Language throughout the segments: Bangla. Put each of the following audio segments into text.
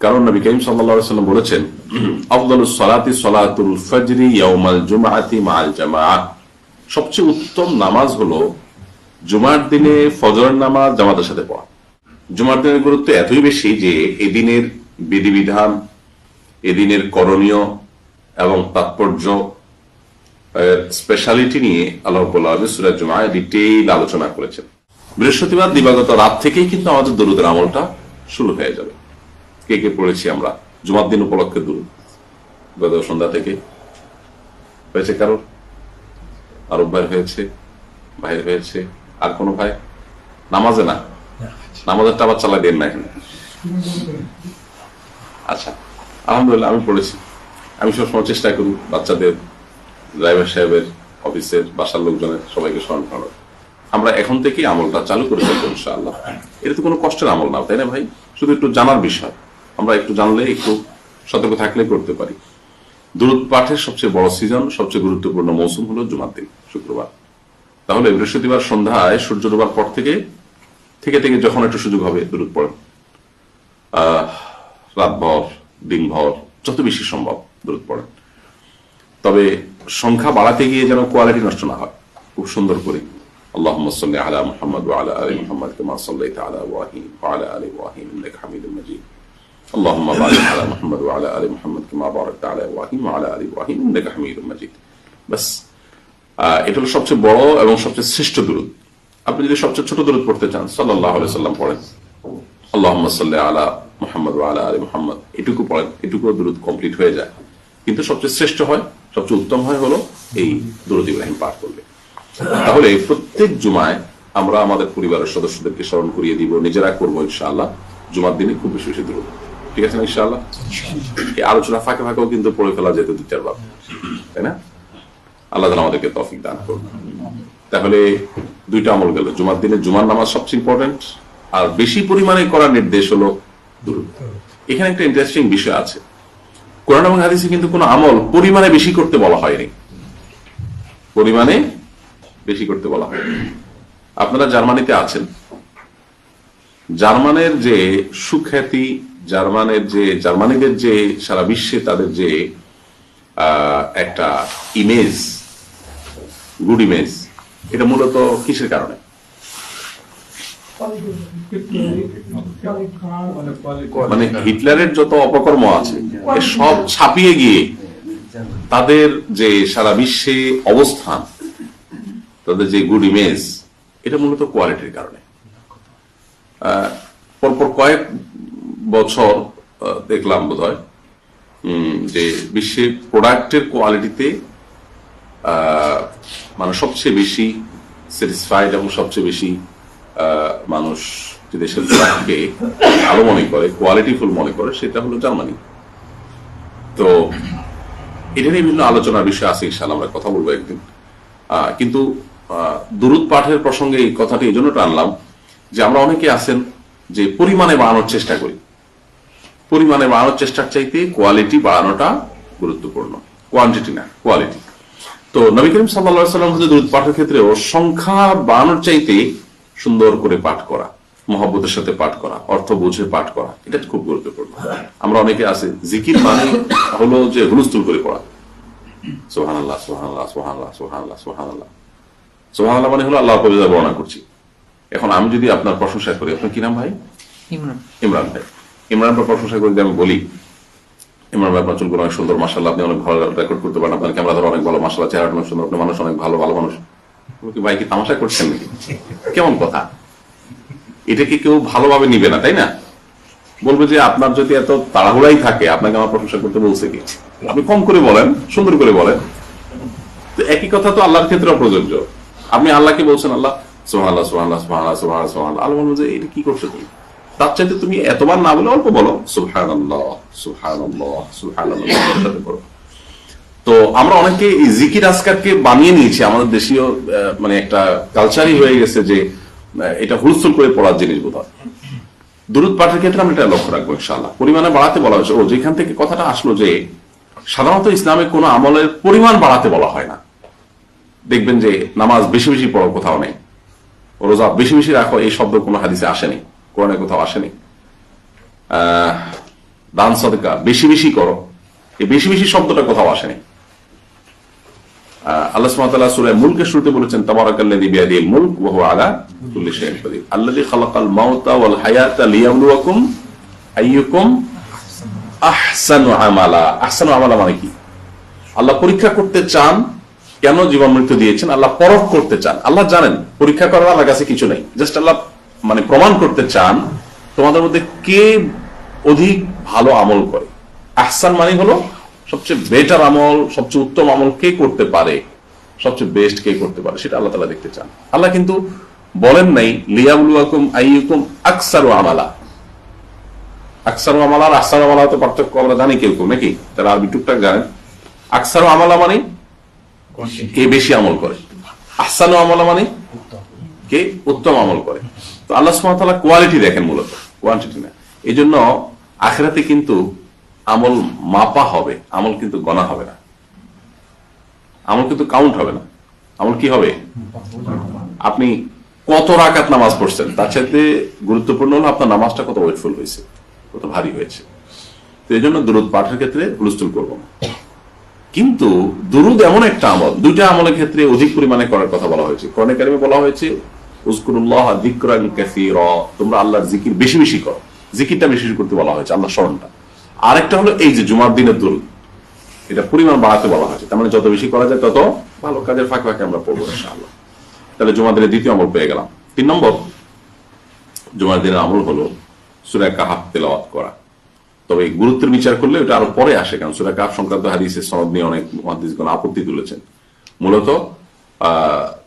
কারণ নবী করিম সাল্লাল্লাহু আলাইহি ওয়াসাল্লাম বলেছেন, আফদালুস সালাতি সালাতুল ফজরি ইয়াউমাল জুমআতি মাআল জামাআহ, সবচেয়ে উত্তম নামাজ হলো জুমার দিনে ফজরের নামাজ জামাতের সাথে পড়া। জুমার দিনের গুরুত্ব এতই বেশি যে এদিনের বিধিবিধান, এদিনের করণীয় এবং তাৎপর্য, স্পেশালিটি নিয়ে আল্লাহ রাব্বুল আলামিন সূরা জুমায় ডিটেইল আলোচনা করেছেন। বৃহস্পতিবার দিবাগত রাত থেকেই কিন্তু আমাদের দরুদের আমলটা শুরু হয়ে যাবে। কে কে পড়েছি আমরা জুমার দিন উপলক্ষে দরুদ? গত সন্ধ্যা থেকে হয়েছে কারোর? আরব ভাই হয়েছে, ভাই হয়েছে, আর কোন ভাই? নামাজে না, নামাজেরটা আবার চালাই দেন না এখানে। আচ্ছা, আলহামদুলিল্লাহ আমি পড়েছি। আমি সবসময় চেষ্টা করি বাচ্চাদের, ড্রাইভার সাহেবের, অফিসের, বাসার লোকজনের সবাইকে স্মরণ করার। আমরা এখন থেকেই আমলটা চালু করে ফেলবো ইনশাআল্লাহ। এটা তো কোনো কষ্টের আমল না, তাই না ভাই? শুধু একটু জানার বিষয়, আমরা একটু জানলে, একটু সতর্ক থাকলে করতে পারি। দুরূদ পাঠের সবচেয়ে বড় সিজন, সবচেয়ে গুরুত্বপূর্ণ মৌসুম হলো জুমার দিন, শুক্রবার। তাহলে বৃহস্পতিবার সন্ধ্যায় সূর্য ডোবার পর থেকে যখন একটু সুযোগ হবে দুরূদ পড়েন, রাতভর, দিনভর, যত বেশি সম্ভব দুরূদ পড়েন। তবে সংখ্যা বাড়াতে গিয়ে যেন কোয়ালিটি নষ্ট না হয়, খুব সুন্দর করে আল্লাহুম্মা সাল্লি আলা মুহাম্মাদ ওয়া আলা আলি মুহাম্মাদ কামা সাল্লাইতা আলা ইব্রাহিম ওয়া আলা আলি ইব্রাহিম ইন্নাকা হামিদুম মাজিদ। আল্লাহুম্মা বারিক আলা মুহাম্মাদ ওয়া আলা আলি মুহাম্মাদ কামা বারাকতা আলা ইব্রাহিম ওয়া আলা আলি ইব্রাহিম ইন্নাকা হামিদুম মাজিদ। বাস, এটা হলো সবচেয়ে বড় এবং সবচেয়ে শ্রেষ্ঠ দুরূদ। আপনি যদি সবচেয়ে ছোট দুরূদ পড়তে চান, সাল্লাল্লাহু আলাইহি সাল্লাম পড়েন, আল্লাহুম্মা সাল্লি আলা মুহাম্মাদ ওয়া আলা আলি মুহাম্মাদ, এটুকু পড়েন, এটুকু দুরূদ কমপ্লিট হয়ে যায়। কিন্তু সবচেয়ে শ্রেষ্ঠ হয়, সবচেয়ে উত্তম হয় হলো এই দুরূদ ইব্রাহিম পাঠ করলে। তাহলে প্রত্যেক জুমায় আমরা আমাদের পরিবারের সদস্যদেরকে স্মরণ করিয়ে দিব, নিজেরা করবো ইনশাআল্লাহ জুমার দিনে খুব বেশি বেশি দুরূদ। ঠিক আছে না ইনশাআল্লাহ? এই আলোচনা ফাঁকে ফাঁকেও কিন্তু পড়ে ফেলা যেত 2-4 বার, তাই না? আল্লাহ তাআলা আমাদেরকে তৌফিক দান করুন। তাহলে দুইটা আমল গেল, জুমার দিনে জুমার নামাজ সবচেয়ে ইম্পর্টেন্ট, আর বেশি পরিমাণে করার নির্দেশ হলো দুরূদ। এখানে একটা ইন্টারেস্টিং বিষয় আছে, কোরআন এবং হাদিসে কিন্তু কোনো আমল পরিমাণে বেশি করতে বলা হয়নি, পরিমাণে বেশি করতে বলা হয়নি। আপনারা জার্মানিতে আছেন, জার্মানের যে সুখ্যাতি, জার্মানিদের যে সারা বিশ্বে তাদের যে একটা ইমেজ, গুড ইমেজ, এটা মূলত কিসের কারণে? মানে হিটলারের যত অপকর্ম আছে সব ছাপিয়ে গিয়ে তাদের যে সারা বিশ্বে অবস্থান, তাদের যে গুড ইমেজ, এটা মূলত কোয়ালিটির কারণে। পরপর কয়েক বছর দেখলাম বোধহয় যে বিশ্বের প্রোডাক্টের কোয়ালিটিতে মানে সবচেয়ে বেশি স্যাটিসফাইড এবং সবচেয়ে বেশি মানুষ যে দেশের প্রোডাক্টকে ভালো মনে করে, কোয়ালিটিফুল মনে করে, সেটা হলো জার্মানি। তো এটা নিয়ে বিভিন্ন আলোচনার বিষয় আছে, ইনশাআল্লাহ আমরা কথা বলবো একদিন। কিন্তু দুরূদ পাঠের প্রসঙ্গে এই কথাটি এই জন্য টানলাম যে আমরা অনেকে আছেন যে পরিমাণে বাড়ানোর চেষ্টা করি, পরিমাণে বাড়ানোর চেষ্টার চাইতে কোয়ালিটি বাড়ানোটা গুরুত্বপূর্ণ, কোয়ান্টিটি না, কোয়ালিটি। তো নবী করিম সাল্লাল্লাহু আলাইহি ওয়াসাল্লাম দুরূদ পাঠের ক্ষেত্রেও সংখ্যা বাড়ানোর চাইতে সুন্দর করে পাঠ করা, মহব্বতের সাথে পাঠ করা, অর্থ বুঝে পাঠ করা, এটা খুব গুরুত্বপূর্ণ। আমরা অনেকে আছে জিকির মানে হলো যে হুলস্থুল করে পড়া, সুবহানাল্লাহ সুবহানাল্লাহ সুবহানাল্লাহ সুবহানাল্লাহ সুবহানাল্লাহ, সুবহানাল্লাহ মানে হলো আল্লাহর পবিত্রতা বর্ণনা করছি। এখন আমি যদি আপনার প্রশংসা করি, আপনার কি নাম ভাই? ইমরান ভাই। ইমরান ভাই প্রশংসা করে আমি বলি, ইমরান ভাই আপনার চুলগুলো অনেক সুন্দর, মাশাআল্লাহ, আপনি অনেক ভালো রেকর্ড করতে পারেন, আপনার ক্যামেরা ধরো অনেক ভালো, মাশাআল্লাহ, চেহারাটা অনেক সুন্দর, আপনার মানুষ অনেক ভালো, ভালো মানুষ। ভাই কি তামাশা করছেন নাকি? কেমন কথা? এটাকে কেউ ভালোভাবে নিবে না, তাই না? বলবে যে আপনার যদি এত তাড়াহুড়াই থাকে, আপনাকে আমার প্রশংসা করতে বলছে কি? আপনি কম করে বলেন, সুন্দর করে বলেন। তো একই কথা তো আল্লাহর ক্ষেত্রেও প্রযোজ্য। আপনি আল্লাহকে বলছেন আল্লাহ সুবহানাল্লাহ সুবহানাল্লাহ সুবহানাল্লাহ সুবহানাল্লাহ সুবহানাল্লাহ, আল্লাহ বলবেন যে এটা কি করছো তুমি? তার চাইতে তুমি এতবার না বলে অল্প বলো, সুবহানাল্লাহ সুবহানাল্লাহ সুবহানাল্লাহ। তো আমরা অনেকে এই জিকির আজকারকে বানিয়ে নিয়েছি, আমাদের দেশীয় মানে একটা কালচারই হয়ে গেছে যে এটা হুলস্থুল করে পড়ার জিনিস বোধ হয়। দুরূদ পাঠের ক্ষেত্রে আমরা এটা লক্ষ্য রাখবো ইনশাআল্লাহ। পরিমাণে বাড়াতে বলা হয়েছে, ও যেখান থেকে কথাটা আসলো যে সাধারণত ইসলামে কোনো আমলের পরিমাণ বাড়াতে বলা হয় না। দেখবেন যে নামাজ বেশি বেশি পড়ো কোথাও নেই, রোজা বেশি বেশি রাখো, এই শব্দ কোনো হাদিসে আসেনি, কোরআনে কোথাও আসেনি। দান সাদকা বেশি বেশি করো, এই বেশি বেশি শব্দটা কোথাও আসেনি। আল্লাহ সুবহানাহু ওয়া তাআলা সূরা মুলকের শুরুতে বলেছেন তাবারাকাল্লাযী বিয়াদিহিল মুলক ওয়া হুয়া আলা কুল্লি শাইইন কাদির আল্লাযী খালাকাল মাউতা ওয়াল হায়াতা লিয়াবলুয়াকুম আইয়ুকুম আহসানু আমালা। আহসানু আমালা মানে কি? আল্লাহ পরীক্ষা করতে চান। কেন জীবন মৃত্যু দিয়েছেন? আল্লাহ পরখ করতে চান। আল্লাহ জানেন পরীক্ষা করার আল্লাহর কাছে কিছু নেই, জাস্ট আল্লাহ মানে প্রমাণ করতে চান তোমাদের মধ্যে কে অধিক ভালো আমল করে। আহসান মানে হলো সবচেয়ে বেটার আমল, সবচেয়ে উত্তম আমল কে করতে পারে, সবচেয়ে বেস্ট কে করতে পারে, সেটা আল্লাহ তাআলা দেখতে চান। আল্লাহ কিন্তু বলেন নাই লিয়াবলুয়াকুম আইয়ুকুম আকসারু আমালা। আকসারু আমালা আর আহসানু আমালা তো পার্থক্য আমরা জানি কেউ কেউ, নাকি তারা আরবি টুকটাক জানেন। আকসারু আমালা মানে কে বেশি আমল করে, আহসানু আমালা মানে কে উত্তম আমল করে। তো আল্লাহ সুবহানাহু ওয়া তাআলা কোয়ালিটি দেখেন, মূলত কোয়ান্টিটি না। এই জন্য আখিরাতে কিন্তু আমল মাপা হবে, আমল কিন্তু গণা হবে না, আমল কিন্তু কাউন্ট হবে না। আমল কি হবে? আপনি কত রাকাত নামাজ পড়ছেন তার সাথে গুরুত্বপূর্ণ হলো আপনার নামাজটা কত ওয়েটফুল হয়েছে, কত ভারী হয়েছে। তো এই জন্য দুরূদ পাঠের ক্ষেত্রে হুলস্থুল করব না। কিন্তু দুরূদ এমন একটা আমল, দুইটা আমলের ক্ষেত্রে অধিক পরিমাণে করার কথা বলা হয়েছে। কোরআনে কারিমে বলা হয়েছে উযকুরুল্লাহ যিকরান কাসীরা, তোমরা আল্লাহর জিকির বেশি বেশি করো। জিকিরটা বেশি বেশি করতে বলা হয়েছে, আল্লাহর স্মরণটা। আরেকটা হলো এই যে জুমার দিনের দুরূদ, এটা পরিমাণ বাড়াতে বলা হয়েছে। তার মানে যত বেশি করা যায় তত ভালো। কাজের ফাঁকে ফাঁকে আমরা পড়বো ইনশাআল্লাহ। তাহলে জুমার দিনের দ্বিতীয় আমল পেয়ে গেলাম। 3 নম্বর জুমার দিনের আমল হলো সূরা কাহফ তেলাওয়াত করা। তবে গুরুত্বের বিচার করলে এটা আরো পরে আসে, কারণ সূরা কাহফ সংক্রান্ত হাদিসের সনদ নিয়ে অনেক মুহাদ্দিসগণ আপত্তি তুলেছেন। মূলত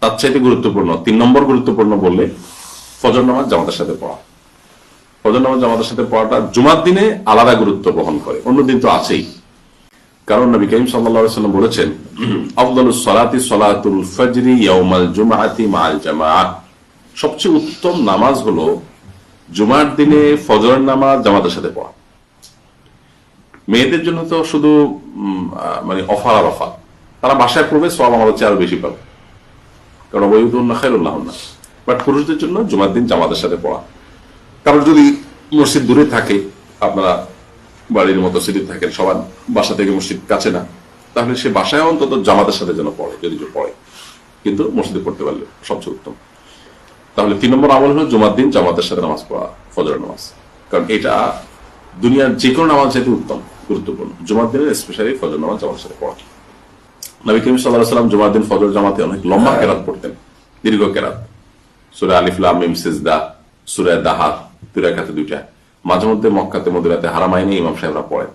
তার চাইতে গুরুত্বপূর্ণ 3 নম্বর গুরুত্বপূর্ণ বললে ফজর নামাজ জামাতের সাথে পড়া। ফজর নামাজ জামাতের সাথে পড়াটা জুমার দিনে আলাদা গুরুত্ব বহন করে, অন্য দিন তো আছেই। কারণ নবী করিম সাল্লাল্লাহু আলাইহি ওয়াসাল্লাম বলেছেন আফদালুস সালাতি সালাতুল ফজরি ইয়াউমাল জুমআতি মাআল জামাআহ, সবচেয়ে উত্তম নামাজ হলো জুমার দিনে ফজর নামাজ জামাতের সাথে পড়া। মেয়েদের জন্য তো শুধু মানে অফার আর অফার, তারা বাসায় পড়বে সওয়াব আমার হচ্ছে আরো বেশি পাবে, কারণ ওয়াইদুন্না খায়রুল লাহুন্না। বাট পুরুষদের জন্য জুমার দিন জামাতের সাথে পড়া। কারণ যদি মসজিদ দূরে থাকে, আপনারা বাড়ির মতো সিটি থাকেন, সবার বাসা থেকে মসজিদ কাছে না, তাহলে সে বাসায় অন্তত জামাতের সাথে যেন পড়ে, যদি পড়ে, কিন্তু মসজিদে পড়তে পারলে সবচেয়ে উত্তম। তাহলে 3 নম্বর আমল হলো জুমার দিন জামাতের সাথে নামাজ পড়া, ফজর নামাজ। কারণ এটা দুনিয়ার যে কোনো নামাজ চাইতে উত্তম, গুরুত্বপূর্ণ। জুমার দিনে স্পেশালি ফজর নামাজ জামাতের সাথে পড়া। নবী করিম সাল্লাল্লাহু আলাইহি ওয়াসাল্লাম জুমার দিন ফজর জামাতে অনেক লম্বা কেরাত পড়তেন, দীর্ঘ কেরাত। সূরা আলিফ লাম মিম সিজদা, সূরা দাহা 2 রাকাতে 2টা। মাঝে মধ্যে মক্কাতে মদিনাতে হারামাইনে ইমাম সাহেবরা পড়েন।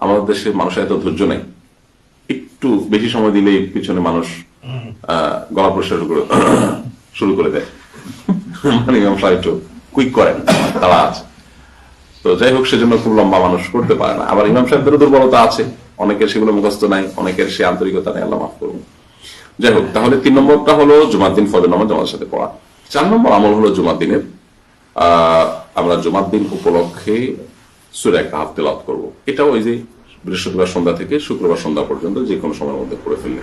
আমাদের দেশে মানুষের এত ধৈর্য নেই, একটু বেশি সময় দিলেই পিছনে মানুষ গলা পরিষ্কার শুরু করে দেয়, মানে ইমাম সাহেব একটু কুইক করেন, তারা আছে। তো যাই হোক, সেজন্য খুব লম্বা মানুষ করতে পারে না। আবার ইমাম সাহেবদেরও দুর্বলতা আছে, অনেকের সেগুলো মুখস্থ নাই, অনেকের সে আন্তরিকতা নেই, আল্লাহ মাফ করুন। যাই হোক, তাহলে 3 নম্বরটা হলো জুমার দিন ফজর নামাজ জামাতের সাথে পড়া। 4 নম্বর আমল হলো জুমার দিনের আমরা জুমার দিন উপলক্ষে সূরা কাহফ তেলাওয়াত করব। এটাও ওই যে বৃহস্পতিবার সন্ধ্যা থেকে শুক্রবার সন্ধ্যা পর্যন্ত যে কোনো সময়ের মধ্যে পড়ে ফেললে।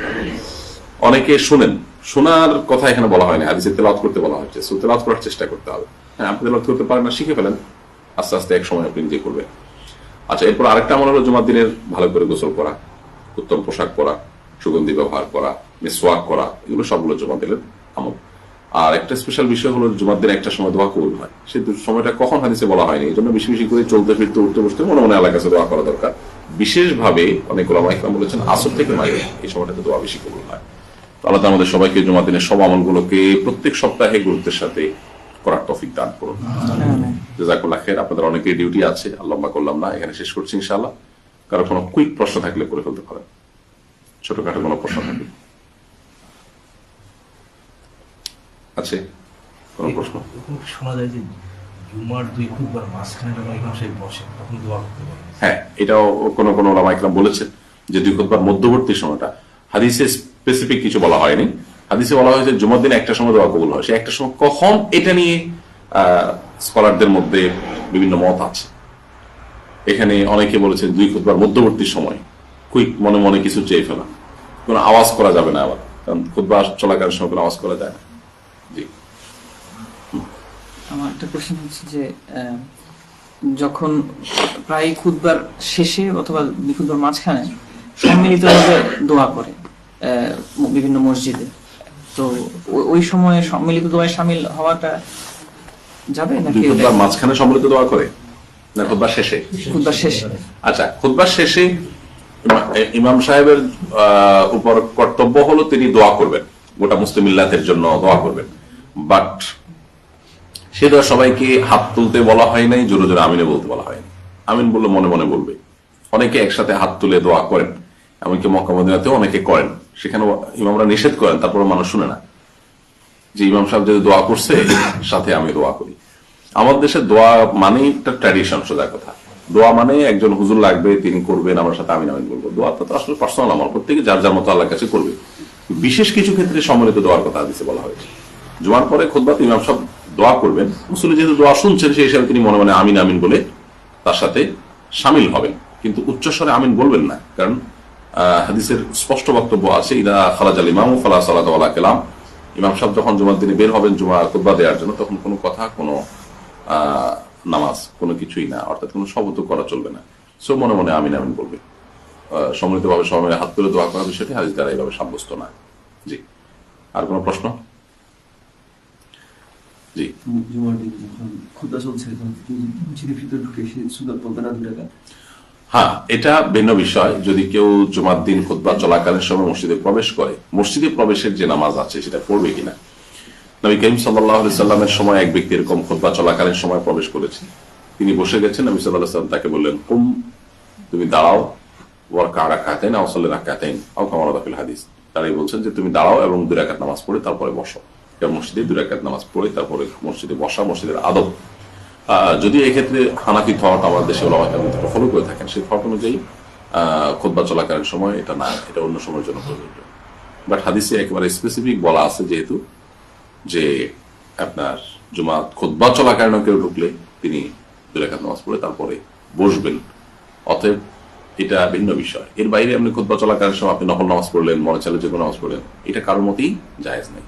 অনেকে শুনেন, শোনার কথা এখানে বলা হয়নি, হাদিসে তেলাওয়াত করতে বলা হয়েছে। সো তেলাওয়াত করার চেষ্টা করতে হবে। হ্যাঁ, আপনি তেলাওয়াত করতে পারেন না, শিখে ফেলেন, আস্তে আস্তে এক সময় আপনি নিজে করবেন। আচ্ছা, এরপর আরেকটা আমল হলো জুমার দিনের ভালো করে গোসল করা, উত্তম পোশাক পরা, সুগন্ধি ব্যবহার করা, মিসওয়াক করা, এগুলো সবগুলো জুমার দিনের আমল। আর একটা স্পেশাল বিষয় হলো জুমার দিন একটা সময় দোয়া কবুল হয়। সেই সময়টা কখন হাদিসে বলা হয়নি, এই জন্য বেশি বেশি করে চলতে ফিরতে উঠতে বসতে মনে মনে আল্লাহর কাছে দোয়া করা দরকার। বিশেষভাবে অনেক ওলামা ইকরাম বলেছেন আসর থেকে মাগরিব এই সময়টাতে দোয়া বেশি কবুল হয়। আল্লাহ তাআলা আমাদের সবাইকে জুমার দিনের সব আমলগুলোকে প্রত্যেক সপ্তাহে গুরুত্বের সাথে করার তৌফিক দান করুন। জাযাকুল্লাহ খাইর। আপনাদের অনেকের ডিউটি আছে, লম্বা করলাম না, এখানে শেষ করছি ইনশাআল্লাহ। কারো কোনো কুইক প্রশ্ন থাকলে করে ফেলতে পারেন, ছোটখাটো কোনো প্রশ্ন থাকলে আছে? কোন প্রশ্ন? শোনা যায় যে জুমার 2 খুতবার মাঝখানে ইমাম সাহেব বসেন, তখন দোয়া করতে পারেন। হ্যাঁ, এটাও কোন কোন ওলামা ইকরাম বলেছেন যে 2 খুতবার মধ্যবর্তী সময়টা। হাদিসে স্পেসিফিক কিছু বলা হয়নি, হাদিসে বলা হয়েছে জুমার দিনে একটা সময় দোয়া কবুল হয়। সে একটা সময় কখন, এটা নিয়ে স্কলারদের মধ্যে বিভিন্ন মত আছে। এখানে অনেকে বলেছেন 2 খুতবার মধ্যবর্তী সময়, কুইক মনে মনে কিছু চেয়ে ফেলা, কোনো আওয়াজ করা যাবে না, আবার কারণ খুতবা চলাকালীন সময় কোনো আওয়াজ করা যায় না। জি, আমার একটা কোশ্চেন হচ্ছে যে যখন প্রায় খুতবার শেষে অথবা খুতবার মাঝখানে সম্মিলিতভাবে দোয়া করে বিভিন্ন মসজিদে, তো ওই সময়ে সম্মিলিত দোয়ায় শামিল হওয়াটা যাবে নাকি খুতবার মাঝখানে সম্মিলিত দোয়া করে না খুতবার শেষে? খুতবার শেষে। আচ্ছা, খুতবার শেষে ইমাম সাহেবের উপর কর্তব্য হলো তিনি দোয়া করবেন, গোটা মুসলিম মিল্লাতের জন্য দোয়া করবেন। বাট সে দোয়া সবাইকে হাত তুলতে বলা হয় নাই, জোরে জোরে আমিনে বলতে বলা হয়নি। আমিন বললে মনে মনে বলবে। অনেকে একসাথে হাত তুলে দোয়া করেন, এমনকি মক্কা মদিনাতেও অনেকে করেন, সেখানে ইমামরা নিষেধ করেন, তারপরে মানুষ শুনে না যে ইমাম সাহেব যদি দোয়া করছে সাথে আমি দোয়া করি। আমাদের দেশে দোয়া মানেই একটা ট্র্যাডিশন, সোজা কথা। দোয়া মানে একজন হুজুর লাগবে, তিনি করবেন, আমার সাথে আমিন আমিন বলবো। দোয়াটা তো আসলে পার্সোনাল আমল, প্রত্যেকে যার যার মতো আল্লাহর কাছে করবে। বিশেষ কিছু ক্ষেত্রে সম্মিলিত দোয়ার কথা হাদিসে বলা হয়েছে। জুমার পরে খুতবাতে ইমাম সাহেব দোয়া করবেন, মুসল্লি যেহেতু দোয়া শুনছেন সেই হিসাবে তিনি মনে মনে আমিন আমিন বলে তার সাথে শামিল হবেন, কিন্তু উচ্চস্বরে আমিন বলবেন না। কারণ হাদিসের স্পষ্ট বক্তব্য আছে, ইদা খারাজাল ইমাম ফালা সালাত ওয়ালা কালাম। ইমাম সাহেব যখন জুমার দিনে বের হবেন জুমা খুতবা দেওয়ার জন্য, তখন কোনো কথা, কোনো নামাজ, কোনো কিছুই না, অর্থাৎ কোনো শব্দ করা চলবে না। সো মনে মনে আমিন আমিন বলবে। সম্মিলিতভাবে সবাই হাত তুলে দোয়া করার বিষয়টি হাদিস দ্বারা এইভাবে সাব্যস্ত না। জি, আর কোনো প্রশ্ন? জি, জুমার দিন যখন খুতবা চলছে তখন মসজিদের ভিতরে ঢুকে সে সুন্নাত পড়বে না 2 রাকাত? হ্যাঁ, এটা ভিন্ন বিষয়। যদি কেউ জুমার দিন খুতবা চলাকালীন সময় মসজিদে প্রবেশ করে, মসজিদে প্রবেশের যে নামাজ আছে সেটা পড়বে কিনা। নবী করিম সাল্লাল্লাহু আলাইহি সাল্লামের সময় এক ব্যক্তি এরকম খুতবা চলাকালীন সময় প্রবেশ করেছে। তিনি বসে গেছেন, নবী সাল্লাল্লাহু আলাইহি সাল্লাম তাকে বললেন, কুম, তুমি দাঁড়াও, ওয়ারকা রাকাতাইন আও সাল্লি রাকাতাইন আও কামা ওয়ারাদা ফিল হাদিস। তারাই বলছেন যে তুমি দাঁড়াও এবং 2 রাকাত নামাজ পড়ে তারপরে বসো। মসজিদে 2 রাকাত নামাজ পড়ে তারপরে মসজিদে বসা মসজিদের আদব। যদি এক্ষেত্রে হানাফি থট আমাদের দেশে ওলামা কেরাম ফলো করে থাকেন, সেই থট অনুযায়ী খুতবা চলাকালীন সময় এটা না, এটা অন্য সময়ের জন্য প্রযোজ্য। বাট হাদিসে একেবারে স্পেসিফিক বলা আছে যেহেতু, যে আপনার জুমা খুতবা চলাকালীন কেউ ঢুকলে তিনি 2 রাকাত নামাজ পড়ে তারপরে বসবেন। অতএব এটা ভিন্ন বিষয়। এর বাইরে আপনি খুতবা চলাকালীন সময় আপনি নফল নামাজ পড়লেন, মনে চাইলে যে কোনো নামাজ পড়লেন, এটা কারোর মতেই জায়েজ নেই।